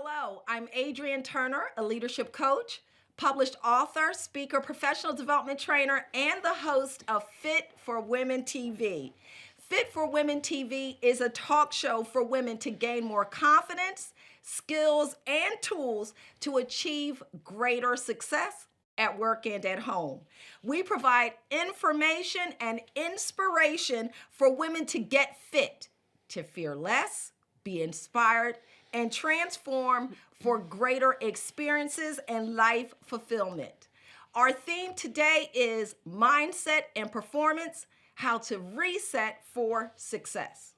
Hello, I'm Adrienne Turner, a leadership coach, published author, speaker, professional development trainer, and the host of Fit for Women TV. Fit for Women TV is a talk show for women to gain more confidence, skills, and tools to achieve greater success at work and at home. We provide information and inspiration for women to get fit, to fear less, be inspired, and transform for greater experiences and life fulfillment. Our theme today is mindset and performance, how to reset for success.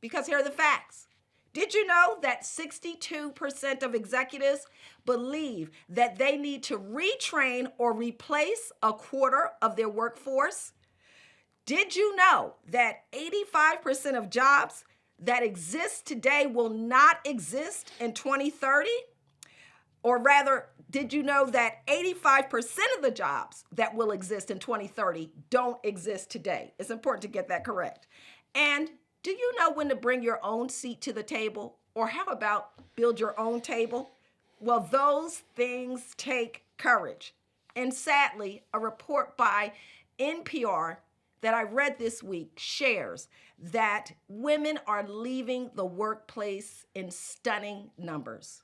Because here are the facts. Did you know that 62% of executives believe that they need to retrain or replace a quarter of their workforce? Did you know that 85% of jobs that exist today will not exist in 2030? Or rather, did you know that 85% of the jobs that will exist in 2030 don't exist today? It's important to get that correct. And do you know when to bring your own seat to the table? Or how about build your own table? Well, those things take courage. And sadly, a report by NPR that I read this week shares that women are leaving the workplace in stunning numbers.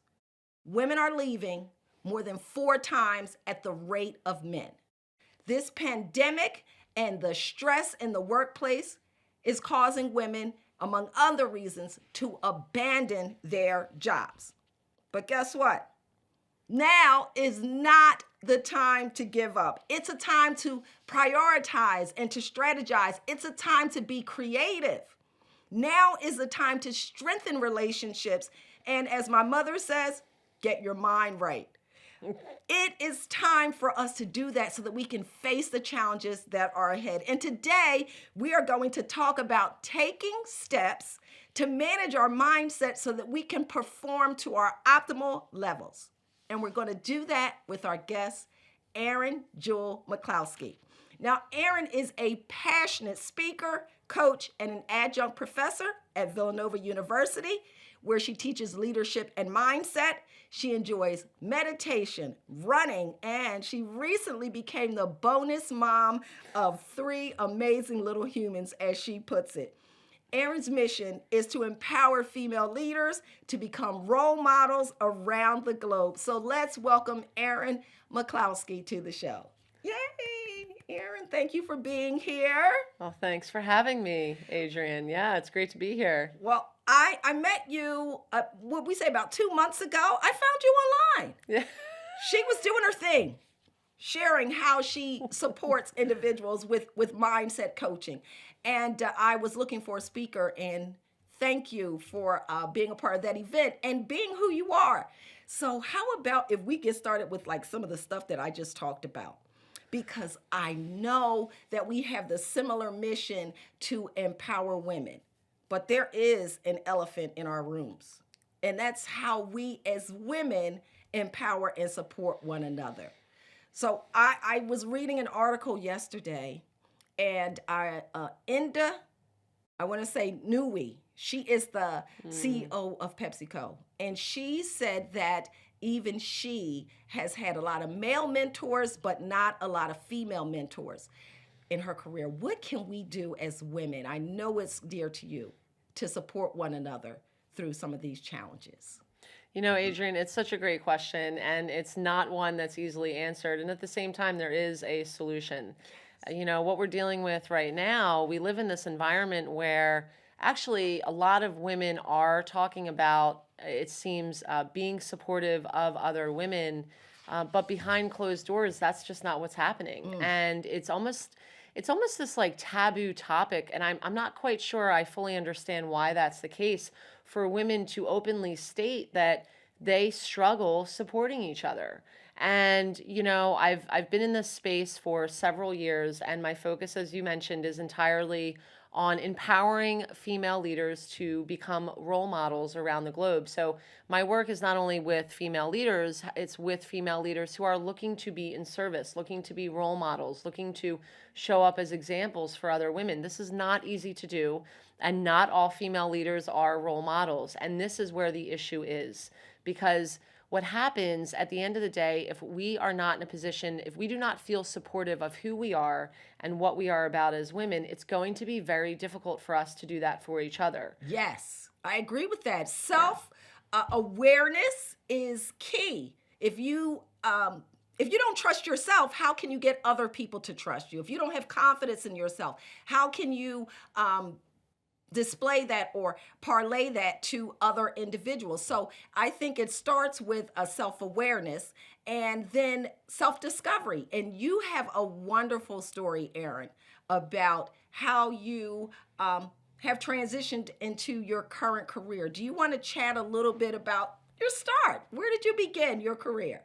Women are leaving more than 4 times at the rate of men. This pandemic and the stress in the workplace is causing women, among other reasons, to abandon their jobs. But guess what? Now is not the time to give up. It's a time to prioritize and to strategize. It's a time to be creative. Now is the time to strengthen relationships. And as my mother says, get your mind right. It is time for us to do that so that we can face the challenges that are ahead. And today, we are going to talk about taking steps to manage our mindset so that we can perform to our optimal levels. And we're going to do that with our guest, Erin Jewell. Now, Erin is a passionate speaker, coach, and an adjunct professor at Villanova University, where she teaches leadership and mindset. She enjoys meditation, running, and she recently became the bonus mom of 3 amazing little humans, as she puts it. Erin's mission is to empower female leaders to become role models around the globe. So let's welcome Erin McCloskey to the show. Yay! Erin, thank you for being here. Well, thanks for having me, Adrienne. Yeah, it's great to be here. Well, I met you, what we say, about 2 months ago. I found you online. Yeah. She was doing her thing, sharing how she supports individuals with mindset coaching. And I was looking for a speaker, and thank you for being a part of that event and being who you are. So how about if we get started with like some of the stuff that I just talked about? Because I know that we have the similar mission to empower women, but there is an elephant in our rooms. And that's how we as women empower and support one another. So I was reading an article yesterday, and Inda, I want to say Nui, she is the CEO of PepsiCo, and she said that even she has had a lot of male mentors, but not a lot of female mentors in her career. What can we do as women? I know it's dear to you to support one another through some of these challenges. You know, Adrienne, it's such a great question, and it's not one that's easily answered. And at the same time, there is a solution. You know, what we're dealing with right now, we live in this environment where actually a lot of women are talking about, it seems, being supportive of other women, but behind closed doors, that's just not what's happening. And it's almost this like taboo topic, and I'm not quite sure I fully understand why that's the case, for women to openly state that they struggle supporting each other. And you know, I've been in this space for several years, and my focus, as you mentioned, is entirely on empowering female leaders to become role models around the globe. So my work is not only with female leaders, it's with female leaders who are looking to be in service, looking to be role models, looking to show up as examples for other women. This is not easy to do, and not all female leaders are role models. And this is where the issue is, because what happens at the end of the day, if we are not in a position, if we do not feel supportive of who we are and what we are about as women, it's going to be very difficult for us to do that for each other. Yes, I agree with that. Self awareness is key. If you don't trust yourself, how can you get other people to trust you? If you don't have confidence in yourself, how can you display that or parlay that to other individuals? So I think it starts with a self-awareness and then self-discovery. And you have a wonderful story, Erin, about how you have transitioned into your current career. Do you want to chat a little bit about your start? Where did you begin your career?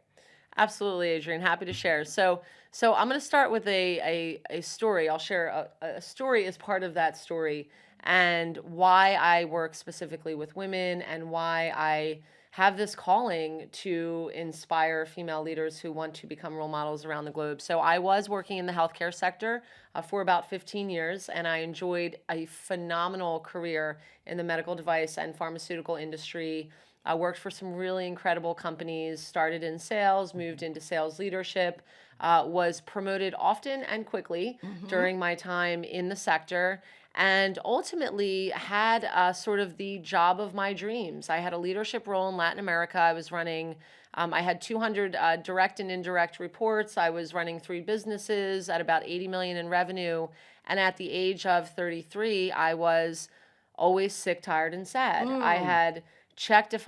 Absolutely, Adrienne. Happy to share. So I'm going to start with a story. I'll share a story as part of that story and why I work specifically with women and why I have this calling to inspire female leaders who want to become role models around the globe. So I was working in the healthcare sector for about 15 years, and I enjoyed a phenomenal career in the medical device and pharmaceutical industry. I worked for some really incredible companies, started in sales, moved into sales leadership, was promoted often and quickly during my time in the sector, and ultimately had sort of the job of my dreams. I had a leadership role in Latin America. I was running, I had 200 direct and indirect reports. I was running 3 businesses at about 80 million in revenue. And at the age of 33, I was always sick, tired, and sad. I had checked the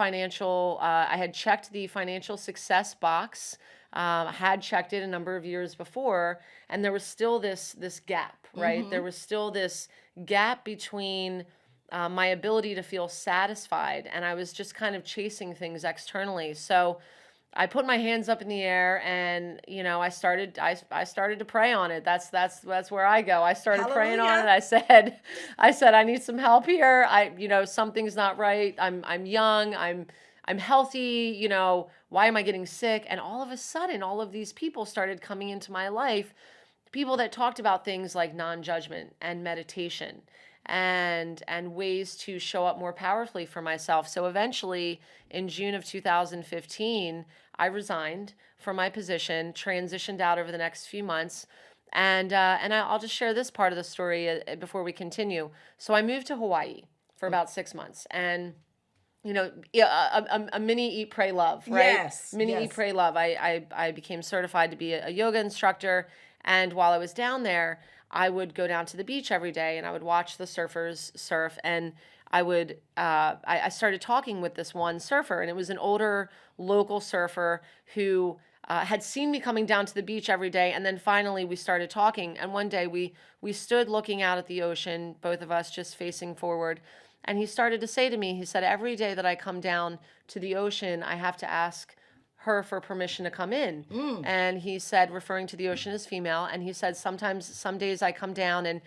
financial success box, had checked it a number of years before, and there was still this gap, right? There was still this gap between my ability to feel satisfied, and I was just kind of chasing things externally. So I put my hands up in the air, and I started to pray on it. That's where I go. I started praying on it. I said I need some help here. Something's not right. I'm young. I'm healthy. Why am I getting sick? And all of a sudden, all of these people started coming into my life. People that talked about things like non-judgment and meditation and ways to show up more powerfully for myself. So eventually, in June of 2015, I resigned from my position, transitioned out over the next few months, and I'll just share this part of the story before we continue. So I moved to Hawaii for about 6 months, and a mini eat, pray, love, right? Yes. Mini eat, pray, love. I became certified to be a yoga instructor, and while I was down there, I would go down to the beach every day and I would watch the surfers surf, and I started talking with this one surfer, and it was an older local surfer who had seen me coming down to the beach every day, and then finally we started talking, and one day we stood looking out at the ocean, both of us just facing forward, and he started to say to me, he said, every day that I come down to the ocean, I have to ask her for permission to come in. And he said, referring to the ocean as female, and he said, some days I come down and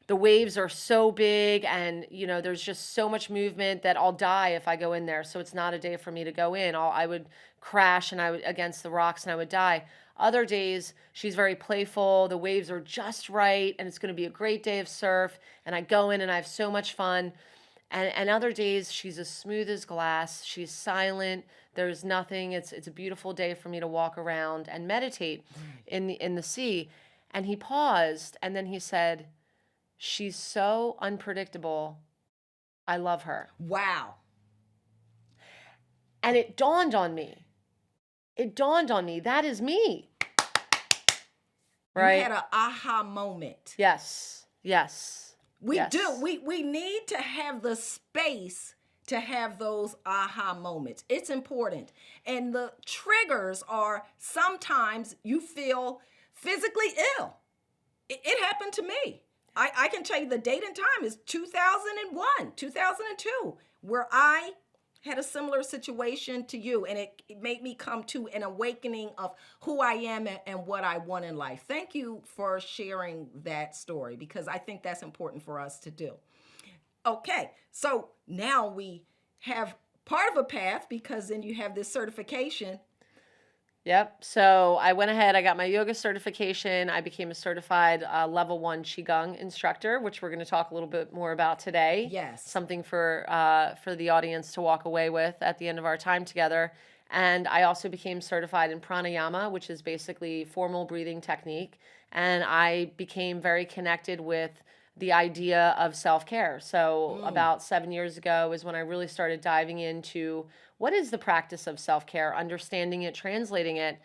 the waves are so big and there's just so much movement that I'll die if I go in there. So it's not a day for me to go in. I would crash and I would against the rocks and I would die. Other days she's very playful, the waves are just right, and it's going to be a great day of surf, and I go in and I have so much fun. And other days she's as smooth as glass, she's silent, there's nothing, it's a beautiful day for me to walk around and meditate in the sea. And he paused and then he said, she's so unpredictable, I love her. Wow. And it dawned on me, that is me. Right? You had an aha moment. Yes. We do. We need to have the space to have those aha moments. It's important. And the triggers are sometimes you feel physically ill. It happened to me. I can tell you the date and time is 2001, 2002, where I had a similar situation to you, and it made me come to an awakening of who I am and what I want in life. Thank you for sharing that story, because I think that's important for us to do. Okay, so now we have part of a path, because then you have this certification. Yep. So I went ahead, I got my yoga certification. I became a certified level one Qigong instructor, which we're going to talk a little bit more about today. Yes. Something for the audience to walk away with at the end of our time together. And I also became certified in pranayama, which is basically formal breathing technique. And I became very connected with the idea of self-care. So about 7 years ago is when I really started diving into what is the practice of self-care, understanding it, translating it.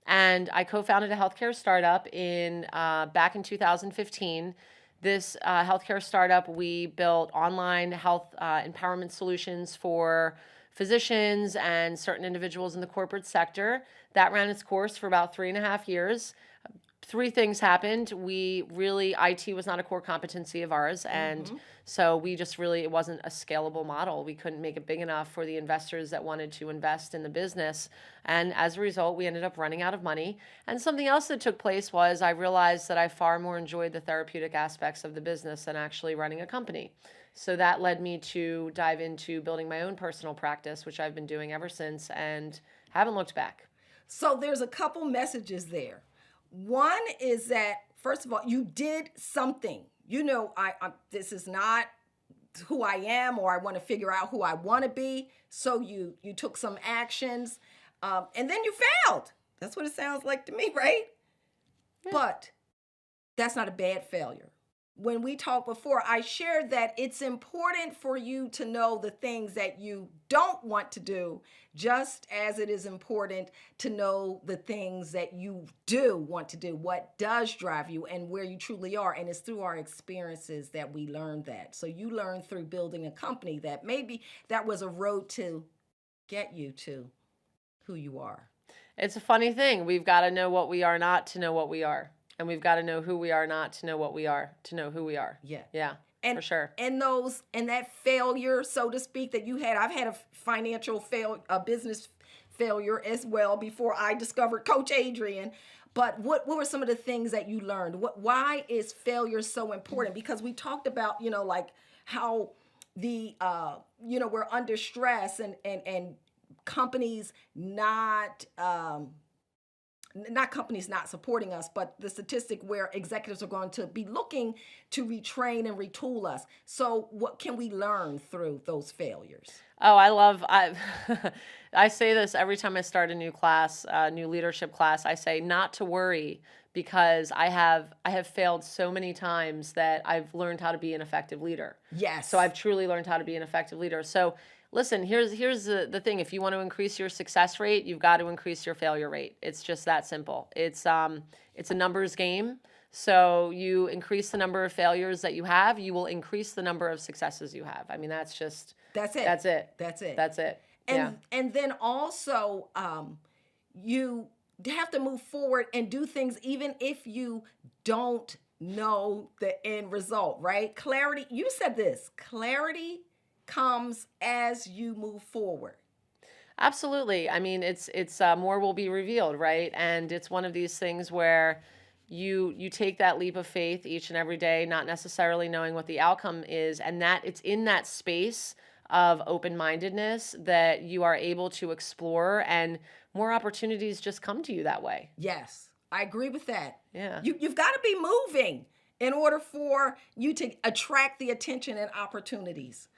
And I co-founded a healthcare startup in back in 2015. This healthcare startup, we built online health empowerment solutions for physicians and certain individuals in the corporate sector. That ran its course for about 3.5 years. Three things happened. IT was not a core competency of ours. And so we just really, it wasn't a scalable model. We couldn't make it big enough for the investors that wanted to invest in the business. And as a result, we ended up running out of money. And something else that took place was I realized that I far more enjoyed the therapeutic aspects of the business than actually running a company. So that led me to dive into building my own personal practice, which I've been doing ever since and haven't looked back. So there's a couple messages there. One is that, first of all, you did something. You know, this is not who I am, or I want to figure out who I want to be. So you took some actions, and then you failed. That's what it sounds like to me, right? Yeah. But that's not a bad failure. When we talked before, I shared that it's important for you to know the things that you don't want to do, just as it is important to know the things that you do want to do, what does drive you and where you truly are. And it's through our experiences that we learn that. So you learn through building a company that maybe that was a road to get you to who you are. It's a funny thing. We've got to know what we are not to know what we are. And we've got to know who we are not to know what we are, to know who we are. Yeah. Yeah, and, for sure. And that failure, so to speak, that you had, I've had a business failure as well before I discovered Coach Adrian. But what were some of the things that you learned? Why is failure so important? Because we talked about, like how we're under stress and companies not companies not supporting us, but the statistic where executives are going to be looking to retrain and retool us. So what can we learn through those failures? Oh, I say this every time I start a new class, a new leadership class. I say not to worry, because I have failed so many times that I've learned how to be an effective leader. Yes. So I've truly learned how to be an effective leader. So listen, here's the thing. If you want to increase your success rate, you've got to increase your failure rate. It's just that simple. It's a numbers game. So you increase the number of failures that you have, you will increase the number of successes you have. I mean, that's it. That's it. And then also, you have to move forward and do things even if you don't know the end result, right? Clarity, you said this, clarity comes as you move forward. Absolutely. I mean, it's more will be revealed, right? And it's one of these things where you take that leap of faith each and every day, not necessarily knowing what the outcome is, and that it's in that space of open-mindedness that you are able to explore, and more opportunities just come to you that way. Yes, I agree with that. Yeah. You've got to be moving in order for you to attract the attention and opportunities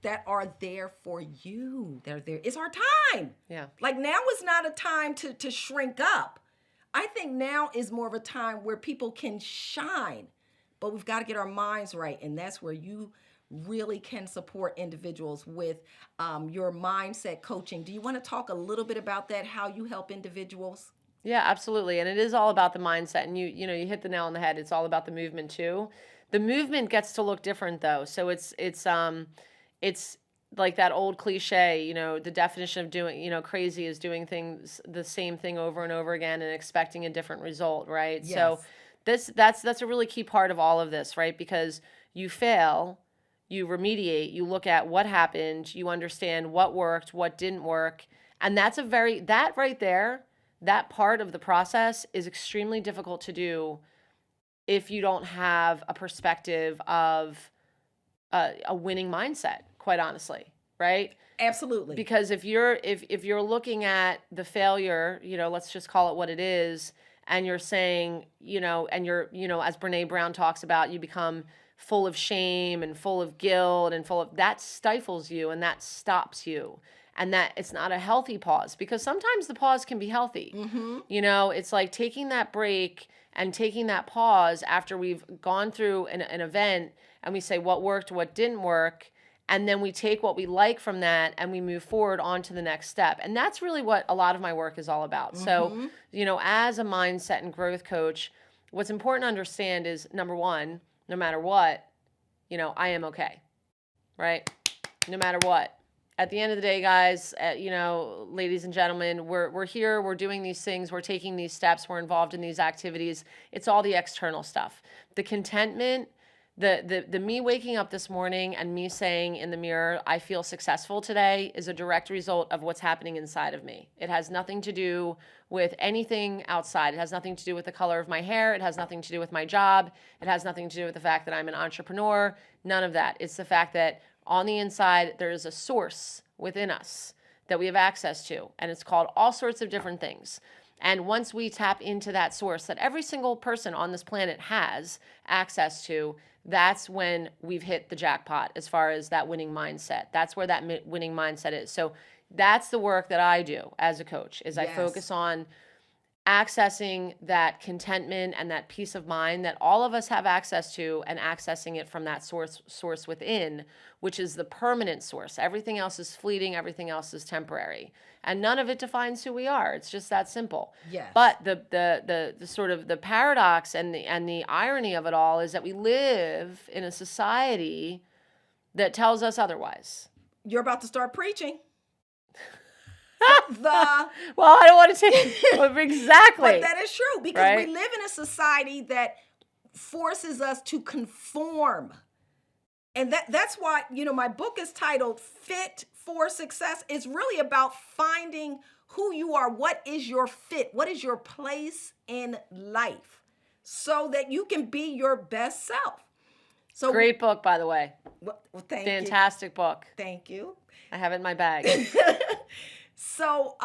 that are there for you. They're there. It's our time. Yeah. Like now is not a time to shrink up. I think now is more of a time where people can shine, but we've got to get our minds right. And that's where you really can support individuals with your mindset coaching. Do you want to talk a little bit about that, how you help individuals? Yeah, absolutely. And it is all about the mindset. And you hit the nail on the head. It's all about the movement too. The movement gets to look different though. So it's like that old cliche, the definition of doing, crazy is doing things, the same thing over and over again and expecting a different result, right? Yes. So that's a really key part of all of this, right? Because you fail, you remediate, you look at what happened, you understand what worked, what didn't work. And that right there, that part of the process is extremely difficult to do if you don't have a perspective of a winning mindset, quite honestly. right? Absolutely. Because if you're looking at the failure, let's just call it what it is, and you're saying, and you're, as Brene Brown talks about, you become full of shame and full of guilt and full of, that stifles you and that stops you. And that it's not a healthy pause, because sometimes the pause can be healthy. It's like taking that break and taking that pause after we've gone through an event, and we say what worked, what didn't work. And then we take what we like from that and we move forward on to the next step. And that's really what a lot of my work is all about. So, as a mindset and growth coach, what's important to understand is, number one, no matter what, I am okay, right? No matter what. At the end of the day, guys, ladies and gentlemen, we're here, we're doing these things, we're taking these steps, we're involved in these activities. It's all the external stuff. The contentment, the me waking up this morning and me saying in the mirror, I feel successful today, is a direct result of what's happening inside of me. It has nothing to do with anything outside. It has nothing to do with the color of my hair. It has nothing to do with my job. It has nothing to do with the fact that I'm an entrepreneur. None of that. It's the fact that on the inside, there is a source within us that we have access to, and it's called all sorts of different things. And once we tap into that source that every single person on this planet has access to, that's when we've hit the jackpot as far as that winning mindset. That's where that winning mindset is. So that's the work that I do as a coach, is I focus on accessing that contentment and that peace of mind that all of us have access to, and accessing it from that source within, which is the permanent source. Everything else is fleeting. Everything else is temporary. And none of it defines who we are. It's just that simple. Yes. But the sort of the paradox and the irony of it all is that we live in a society that tells us otherwise. You're about to start preaching. Well, I don't want to take exactly. But that is true, because we live in a society that forces us to conform. And that's why, my book is titled Fit for Success. It's really about finding who you are. What is your fit? What is your place in life, so that you can be your best self? So great book, by the way. Well, thank you. Fantastic book. Thank you. I have it in my bag. So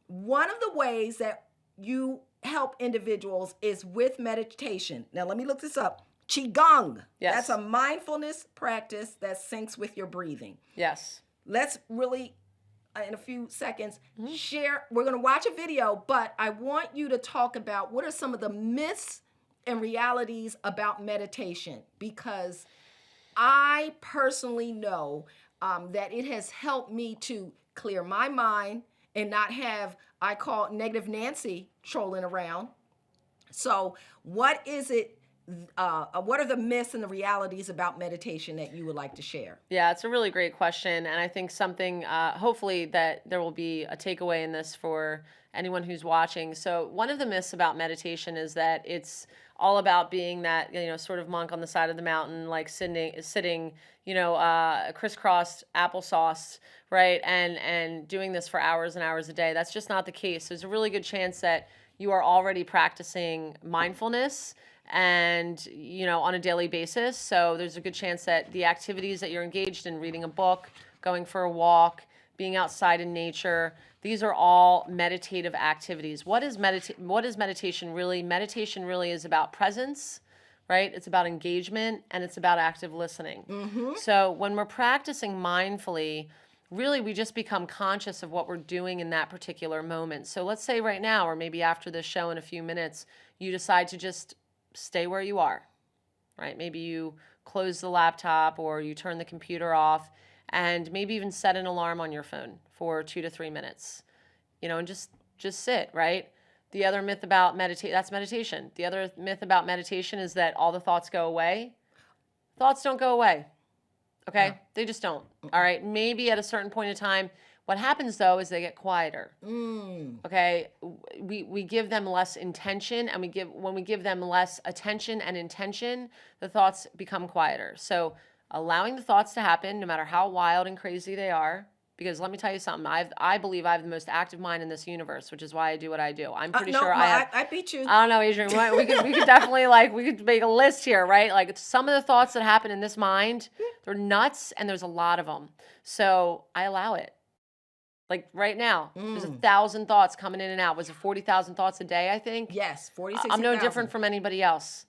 one of the ways that you help individuals is with meditation. Now, let me look this up. Qigong. Yes. That's a mindfulness practice that syncs with your breathing. Yes. Let's really, in a few seconds, share. We're going to watch a video, but I want you to talk about what are some of the myths and realities about meditation, because I personally know that it has helped me to clear my mind and not have, I call negative Nancy trolling around. So what is it? What are the myths and the realities about meditation that you would like to share? Yeah, it's a really great question. And I think something, hopefully that there will be a takeaway in this for anyone who's watching. So one of the myths about meditation is that it's all about being that, sort of monk on the side of the mountain, like sitting, crisscrossed applesauce, right? And doing this for hours and hours a day. That's just not the case. There's a really good chance that you are already practicing mindfulness and, on a daily basis. So there's a good chance that the activities that you're engaged in, reading a book, going for a walk, being outside in nature, these are all meditative activities. What is meditation really? Meditation really is about presence, right? It's about engagement, and it's about active listening. So when we're practicing mindfully, really we just become conscious of what we're doing in that particular moment. So let's say right now, or maybe after this show in a few minutes, you decide to just stay where you are, right? Maybe you close the laptop or you turn the computer off, and maybe even set an alarm on your phone for 2 to 3 minutes, and just sit, right? The other myth about that's meditation. The other myth about meditation is that all the thoughts go away. Thoughts don't go away, okay? No. They just don't, all right? Maybe at a certain point in time. What happens, though, is they get quieter, okay? We give them less intention, and when we give them less attention and intention, the thoughts become quieter. So allowing the thoughts to happen, no matter how wild and crazy they are, because let me tell you something. I believe I have the most active mind in this universe, which is why I do what I do. I'm pretty No, sure no, I have. I beat you. I don't know, Adrian. We could definitely we could make a list here, right? Like some of the thoughts that happen in this mind, they're nuts, and there's a lot of them. So I allow it. Like right now, there's 1,000 thoughts coming in and out. Was it 40,000 thoughts a day? I think. Yes, 40, I'm no 60,000. different from anybody else,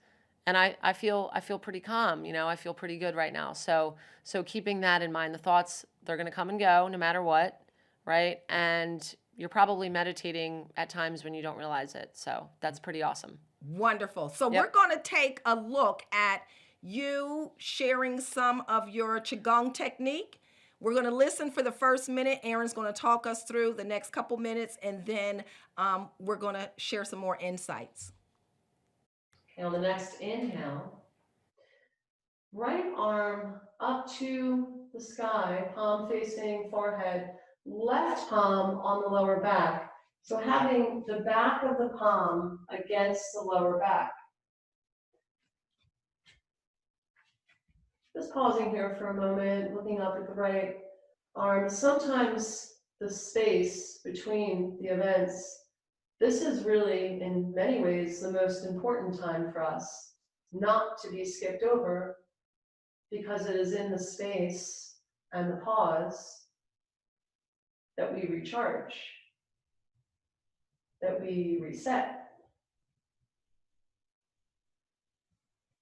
and I feel pretty calm. I feel pretty good right now. So keeping that in mind, the thoughts, they're gonna come and go no matter what, right? And you're probably meditating at times when you don't realize it. So that's pretty awesome. Wonderful. So Yep. we're going to take a look at you sharing some of your Qigong technique. We're going to listen for the first minute. Erin's going to talk us through the next couple minutes, and then we're going to share some more insights. Okay, on the next inhale, right arm up to the sky, palm facing forehead, left palm on the lower back. So having the back of the palm against the lower back. Just pausing here for a moment, looking up at the right arm. Sometimes the space between the events, this is really, in many ways, the most important time for us, not to be skipped over, because it is in the space and the pause that we recharge, that we reset,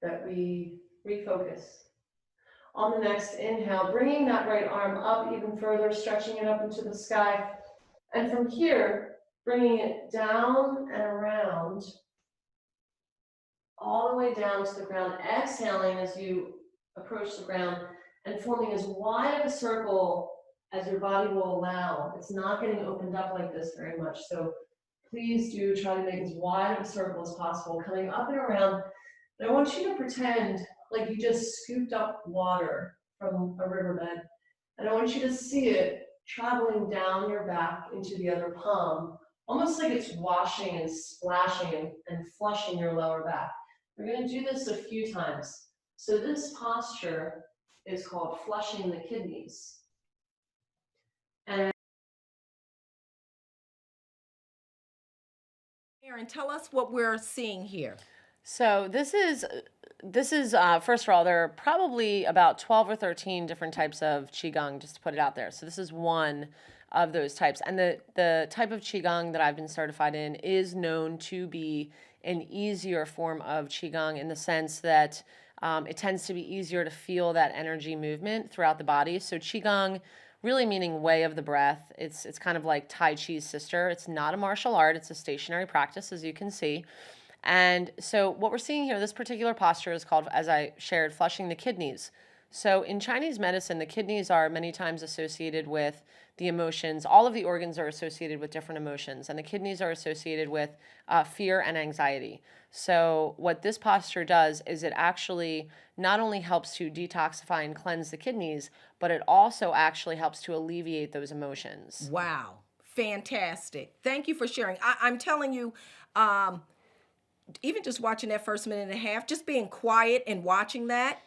that we refocus. On the next inhale, bringing that right arm up even further, stretching it up into the sky. And from here, bringing it down and around, all the way down to the ground, exhaling as you approach the ground and forming as wide of a circle as your body will allow. It's not getting opened up like this very much. So please do try to make as wide of a circle as possible, coming up and around. And I want you to pretend like you just scooped up water from a riverbed. And I want you to see it traveling down your back into the other palm, almost like it's washing and splashing and flushing your lower back. We're going to do this a few times. So this posture is called flushing the kidneys. And Erin, tell us what we're seeing here. so this is first of all, there are probably about 12 or 13 different types of Qigong, just to put it out there. So this is one of those types. And the type of Qigong that I've been certified in is known to be an easier form of Qigong in the sense that it tends to be easier to feel that energy movement throughout the body. So Qigong, really meaning way of the breath, it's kind of like Tai Chi's sister. It's not a martial art, it's a stationary practice, as you can see. And so what we're seeing here, this particular posture is called, as I shared, flushing the kidneys. So in Chinese medicine, the kidneys are many times associated with the emotions. All of the organs are associated with different emotions, and the kidneys are associated with fear and anxiety. So what this posture does is it actually not only helps to detoxify and cleanse the kidneys, but it also actually helps to alleviate those emotions. Wow. Fantastic. Thank you for sharing. I'm telling you, even just watching that first minute and a half, just being quiet and watching that,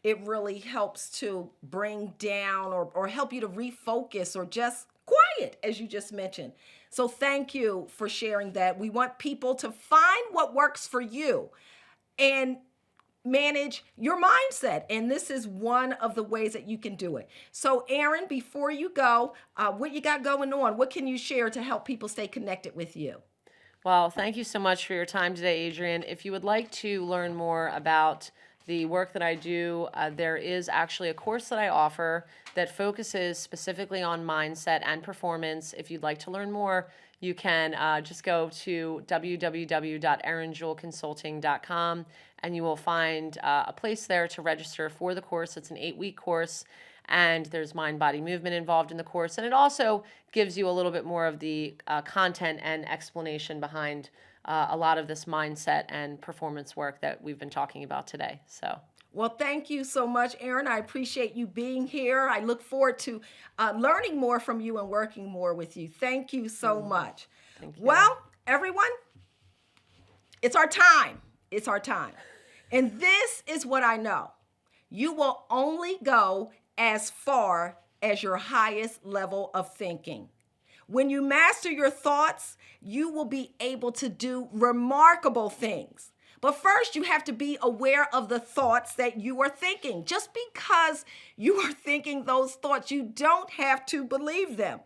it really helps to bring down or help you to refocus or just quiet, as you just mentioned. So thank you for sharing that. We want people to find what works for you and manage your mindset. And this is one of the ways that you can do it. So Erin, before you go, what you got going on? What can you share to help people stay connected with you? Well, thank you so much for your time today, Adrian. If you would like to learn more about the work that I do, there is actually a course that I offer that focuses specifically on mindset and performance. If you'd like to learn more, you can just go to www.erinjewellconsulting.com and you will find a place there to register for the course. It's an 8-week course, and there's mind-body movement involved in the course. And it also gives you a little bit more of the content and explanation behind a lot of this mindset and performance work that we've been talking about today. So, well, thank you so much, Erin. I appreciate you being here. I look forward to learning more from you and working more with you. Thank you so much. Thank you. Well, everyone, it's our time. It's our time. And this is what I know. You will only go as far as your highest level of thinking. When you master your thoughts, you will be able to do remarkable things. But first, you have to be aware of the thoughts that you are thinking. Just because you are thinking those thoughts, you don't have to believe them.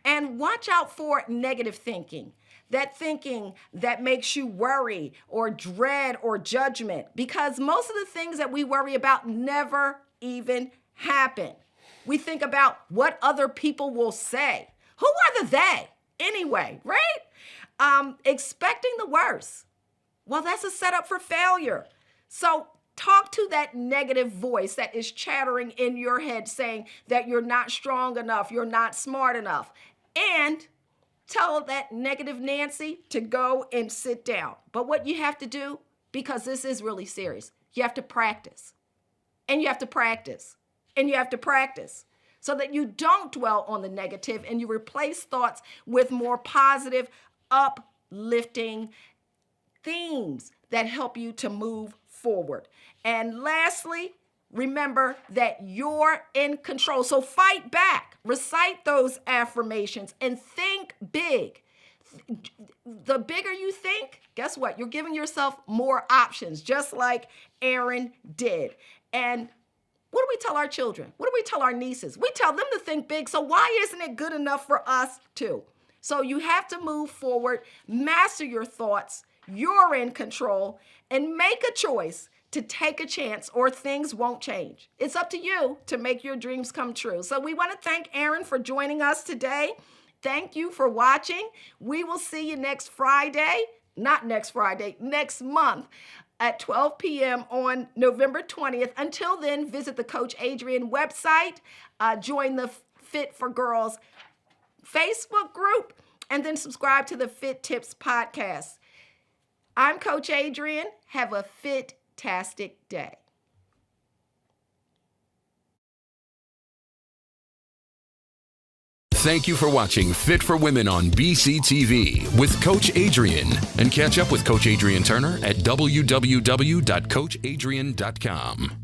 And watch out for negative thinking. That thinking that makes you worry or dread or judgment, because most of the things that we worry about never even happen. We think about what other people will say. Who are the they anyway, right? Expecting the worst. Well, that's a setup for failure. So talk to that negative voice that is chattering in your head saying that you're not strong enough, you're not smart enough. And tell that negative Nancy to go and sit down. But what you have to do, because this is really serious, you have to practice. And you have to practice. And you have to practice so that you don't dwell on the negative and you replace thoughts with more positive, uplifting themes that help you to move forward. And lastly, remember that you're in control. So fight back, recite those affirmations, and think big. The bigger you think, guess what? You're giving yourself more options, just like Erin did. And what do we tell our children? What do we tell our nieces? We tell them to think big, so why isn't it good enough for us too? So you have to move forward, master your thoughts, you're in control, and make a choice to take a chance or things won't change. It's up to you to make your dreams come true. So we want to thank Erin for joining us today. Thank you for watching. We will see you next Friday, not next Friday, next month at 12 p.m. on November 20th. Until then, visit the Coach Adrian website, join the Fit for Girls Facebook group, and then subscribe to the Fit Tips podcast. I'm Coach Adrian. Have a fit-tastic day. Thank you for watching Fit for Women on BCTV with Coach Adrian. And catch up with Coach Adrian Turner at www.coachadrian.com.